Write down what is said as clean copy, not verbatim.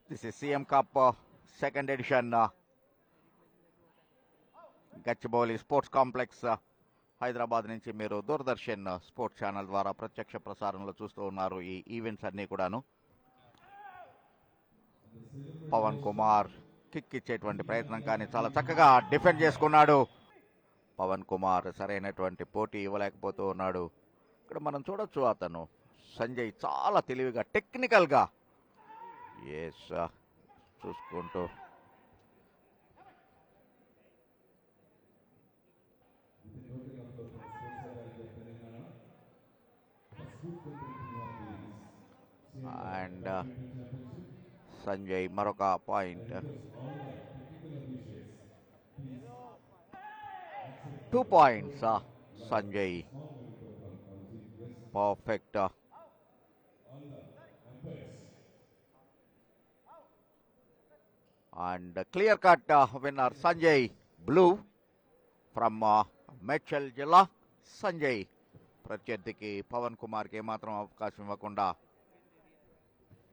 This is CM Cup second edition. Gachibowli sports complex Hyderabad నుంచి మీరు Doordarshan sports channel ద్వారా ప్రత్యక్ష ప్రసారంలో చూస్తూ ఉన్నారు ఈ ఈవెంట్స్ అన్నీ కూడాను. పవన్ కుమార్ కిక్ ఇచ్చేటువంటి ప్రయత్నం కానీ చాలా చక్కగా డిఫెండ్ చేసుకున్నాడు. పవన్ కుమార్ సరైనటువంటి పోటీ ఇవ్వలేకపోతూ ఉన్నాడు. ఇక్కడ మనం చూడొచ్చు అతను సంజయ్ చాలా తెలివిగా టెక్నికల్గా చూసుకుంటూ అండ్ సంజయ్ మరొక point. 2 points Sanjay perfect. And clear cut winner Sanjay blue from Medchal జిల్లా. సంజయ్ ప్రత్యర్థికి పవన్ కుమార్కి ఏమాత్రం అవకాశం ఇవ్వకుండా